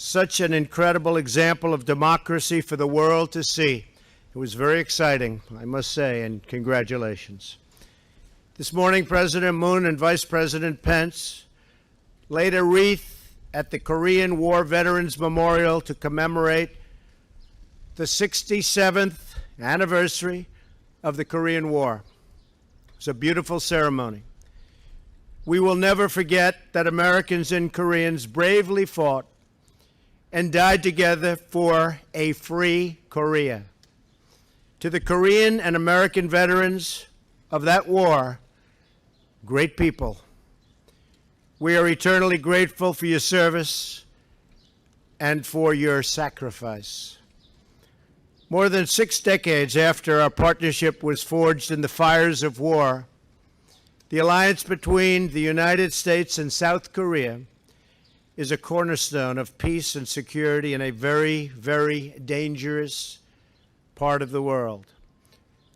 Such an incredible example of democracy for the world to see. It was very exciting, I must say, and congratulations. This morning, President Moon and Vice President Pence laid a wreath at the Korean War Veterans Memorial to commemorate the 67th anniversary of the Korean War. It was a beautiful ceremony. We will never forget that Americans and Koreans bravely fought and died together for a free Korea. To the Korean and American veterans of that war, great people, we are eternally grateful for your service and for your sacrifice. More than 6 decades after our partnership was forged in the fires of war, the alliance between the United States and South Korea is a cornerstone of peace and security in a very, very dangerous part of the world.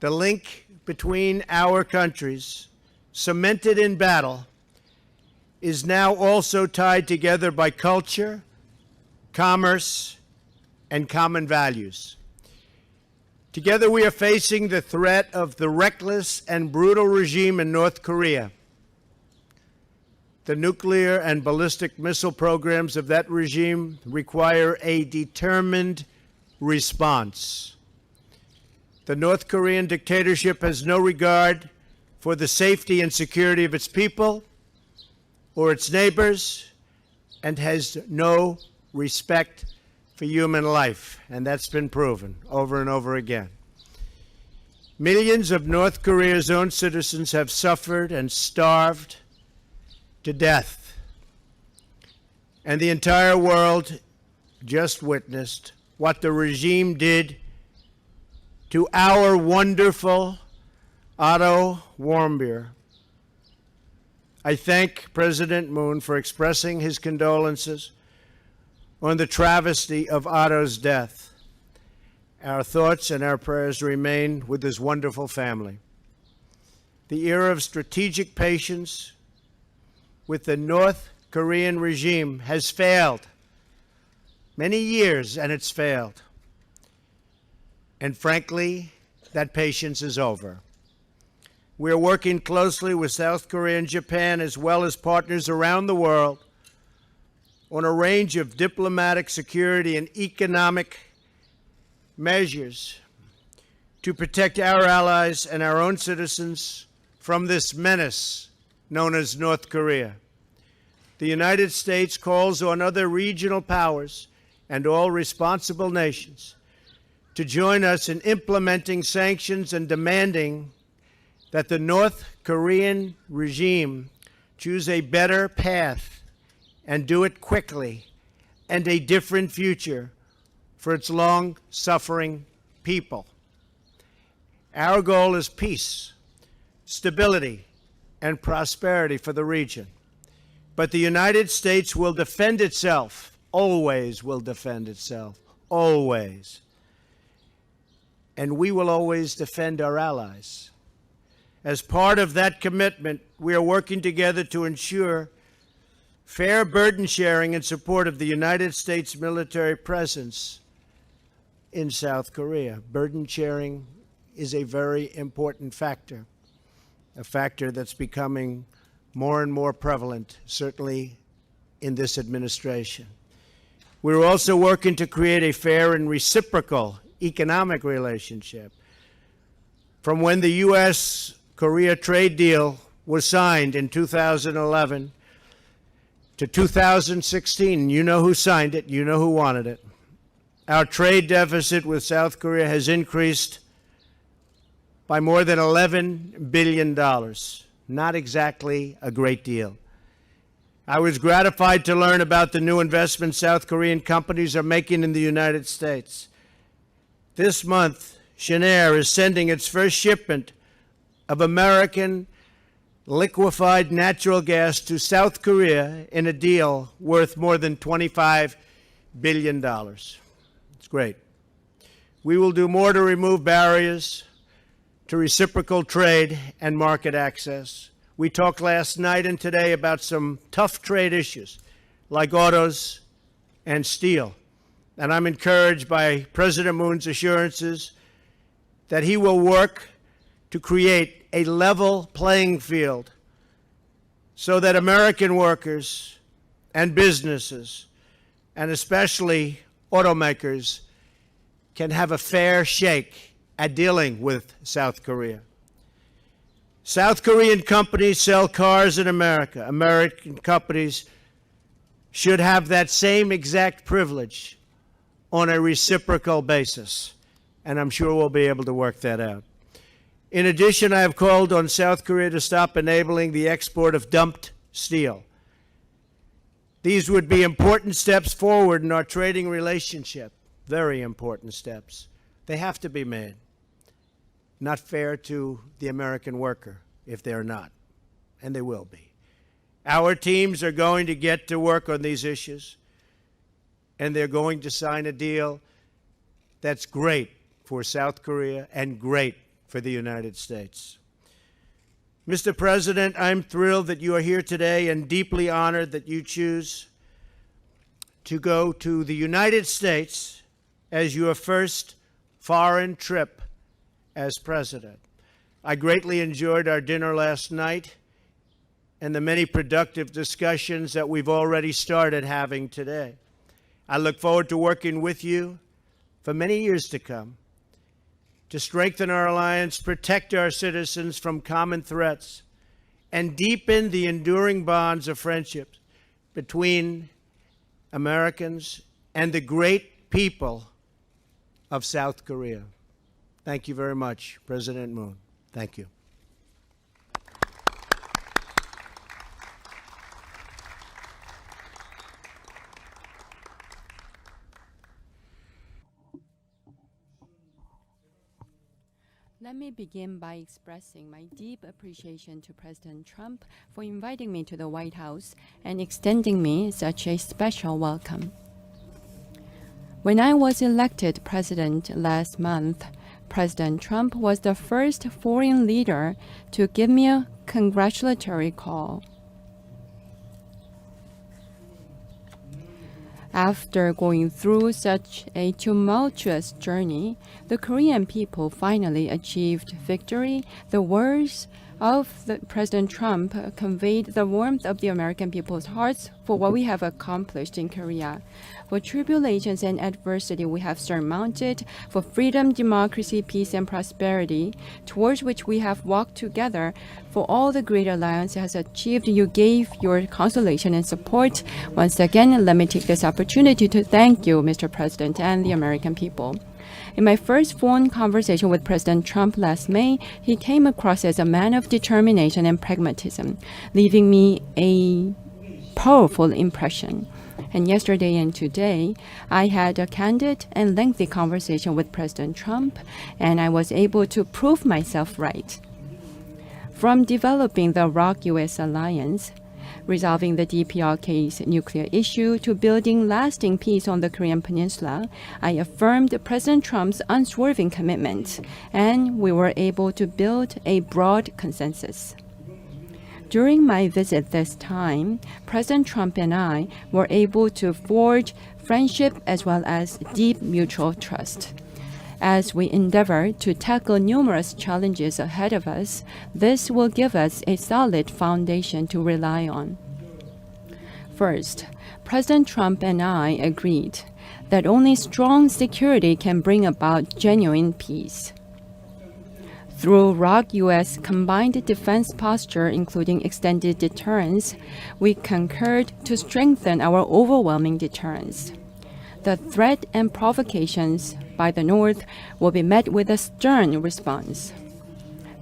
The link between our countries, cemented in battle, is now also tied together by culture, commerce, and common values. Together we are facing the threat of the reckless and brutal regime in North Korea. The nuclear and ballistic missile programs of that regime require a determined response. The North Korean dictatorship has no regard for the safety and security of its people or its neighbors, and has no respect for human life, and that's been proven over and over again. Millions of North Korea's own citizens have suffered and starved to death, and the entire world just witnessed what the regime did to our wonderful Otto Warmbier. I thank President Moon for expressing his condolences on the travesty of Otto's death. Our thoughts and our prayers remain with his wonderful family. The era of strategic patience with the North Korean regime has failed. Many years, and it's failed. And frankly, that patience is over. We are working closely with South Korea and Japan, as well as partners around the world, on a range of diplomatic, security, and economic measures to protect our allies and our own citizens from this menace known as North Korea. The United States calls on other regional powers and all responsible nations to join us in implementing sanctions and demanding that the North Korean regime choose a better path and do it quickly, and a different future for its long-suffering people. Our goal is peace, stability, and prosperity for the region. But the United States will defend itself, always will defend itself, always. And we will always defend our allies. As part of that commitment, we are working together to ensure fair burden sharing in support of the United States military presence in South Korea. Burden sharing is a very important factor, a factor that's becoming more and more prevalent, certainly in this administration. We're also working to create a fair and reciprocal economic relationship. From when the U.S.-Korea trade deal was signed in 2011 to 2016, you know who signed it, you know who wanted it. Our trade deficit with South Korea has increased by more than $11 billion. Not exactly a great deal. I was gratified to learn about the new investments South Korean companies are making in the United States. This month, Schneider is sending its first shipment of American liquefied natural gas to South Korea in a deal worth more than $25 billion. It's great. We will do more to remove barriers to reciprocal trade and market access. We talked last night and today about some tough trade issues like autos and steel. And I'm encouraged by President Moon's assurances that he will work to create a level playing field so that American workers and businesses, and especially automakers, can have a fair shake at dealing with South Korea. South Korean companies sell cars in America. American companies should have that same exact privilege on a reciprocal basis, and I'm sure we'll be able to work that out. In addition, I have called on South Korea to stop enabling the export of dumped steel. These would be important steps forward in our trading relationship, very important steps. They have to be made. Not fair to the American worker if they're not, and they will be. Our teams are going to get to work on these issues, and they're going to sign a deal that's great for South Korea and great for the United States. Mr. President, I'm thrilled that you are here today and deeply honored that you choose to go to the United States as your first foreign trip as president. I greatly enjoyed our dinner last night and the many productive discussions that we've already started having today. I look forward to working with you for many years to come to strengthen our alliance, protect our citizens from common threats, and deepen the enduring bonds of friendship between Americans and the great people of South Korea. Thank you very much, President Moon. Thank you. Let me begin by expressing my deep appreciation to President Trump for inviting me to the White House and extending me such a special welcome. When I was elected president last month, President Trump was the first foreign leader to give me a congratulatory call. After going through such a tumultuous journey, the Korean people finally achieved victory. The words of President Trump conveyed the warmth of the American people's hearts for what we have accomplished in Korea, for tribulations and adversity we have surmounted, for freedom, democracy, peace, and prosperity, towards which we have walked together, for all the great alliance has achieved. You gave your consolation and support. Once again, let me take this opportunity to thank you, Mr. President, and the American people. In my first phone conversation with President Trump last May, he came across as a man of determination and pragmatism, leaving me a powerful impression. And yesterday and today, I had a candid and lengthy conversation with President Trump, and I was able to prove myself right. From developing the ROK-US alliance, resolving the DPRK's nuclear issue, to building lasting peace on the Korean Peninsula, I affirmed President Trump's unswerving commitment, and we were able to build a broad consensus. During my visit this time, President Trump and I were able to forge friendship as well as deep mutual trust. As we endeavor to tackle numerous challenges ahead of us, this will give us a solid foundation to rely on. First, President Trump and I agreed that only strong security can bring about genuine peace. Through ROK-US combined defense posture, including extended deterrence, we concurred to strengthen our overwhelming deterrence. The threat and provocations by the North will be met with a stern response.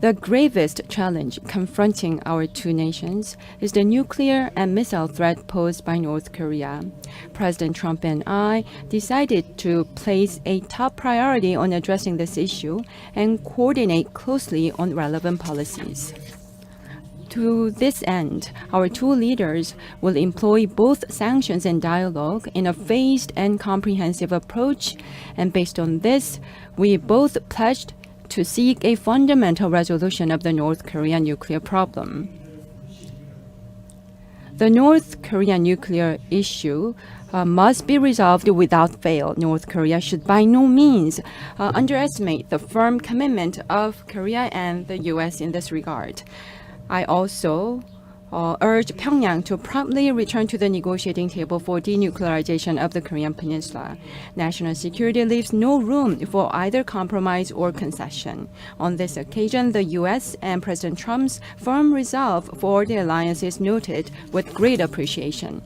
The gravest challenge confronting our two nations is the nuclear and missile threat posed by North Korea. President Trump and I decided to place a top priority on addressing this issue and coordinate closely on relevant policies. To this end, our two leaders will employ both sanctions and dialogue in a phased and comprehensive approach, and based on this, we both pledged to seek a fundamental resolution of the North Korean nuclear problem. The North Korean nuclear issue must be resolved without fail. North Korea should by no means underestimate the firm commitment of Korea and the U.S. in this regard. I also urge Pyongyang to promptly return to the negotiating table for denuclearization of the Korean Peninsula. National security leaves no room for either compromise or concession. On this occasion, the U.S. and President Trump's firm resolve for the alliance is noted with great appreciation.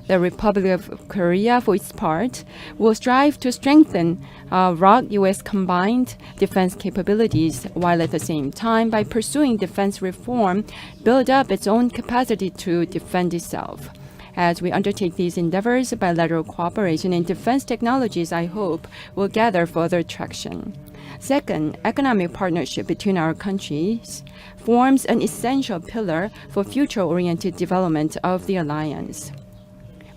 The Republic of Korea, for its part, will strive to strengthen ROK-U.S. combined defense capabilities, while at the same time, by pursuing defense reform, build up its own capacity to defend itself. As we undertake these endeavors, bilateral cooperation in defense technologies, I hope, will gather further traction. Second, economic partnership between our countries forms an essential pillar for future-oriented development of the alliance.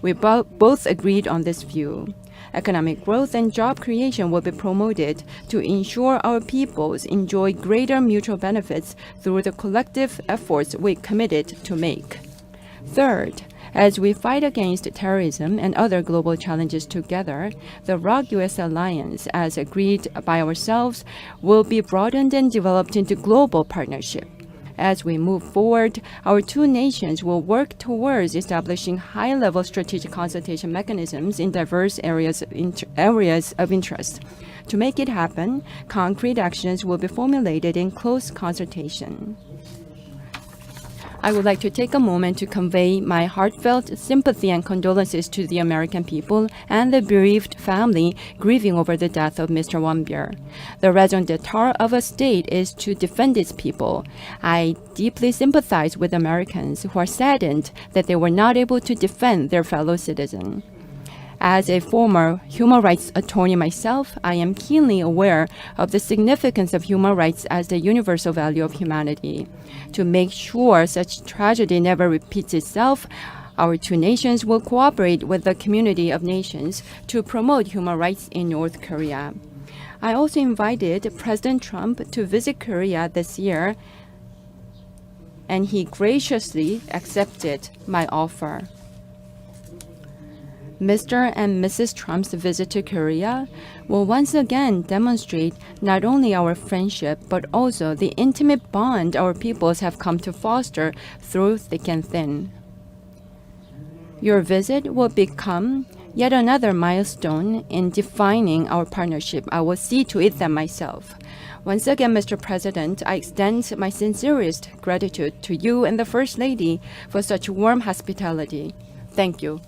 We both agreed on this view. Economic growth and job creation will be promoted to ensure our peoples enjoy greater mutual benefits through the collective efforts we committed to make. Third, as we fight against terrorism and other global challenges together, the ROK-U.S. alliance, as agreed by ourselves, will be broadened and developed into global partnership. As we move forward, our two nations will work towards establishing high-level strategic consultation mechanisms in diverse areas of interest. To make it happen, concrete actions will be formulated in close consultation. I would like to take a moment to convey my heartfelt sympathy and condolences to the American people and the bereaved family grieving over the death of Mr. Won-byeol. The raison d'etre of a state is to defend its people. I deeply sympathize with Americans who are saddened that they were not able to defend their fellow citizen. As a former human rights attorney myself, I am keenly aware of the significance of human rights as the universal value of humanity. To make sure such tragedy never repeats itself, our two nations will cooperate with the community of nations to promote human rights in North Korea. I also invited President Trump to visit Korea this year, and he graciously accepted my offer. Mr. and Mrs. Trump's visit to Korea will once again demonstrate not only our friendship, but also the intimate bond our peoples have come to foster through thick and thin. Your visit will become yet another milestone in defining our partnership. I will see to it that myself. Once again, Mr. President, I extend my sincerest gratitude to you and the First Lady for such warm hospitality. Thank you.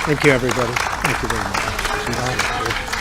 Thank you, everybody. Thank you very much.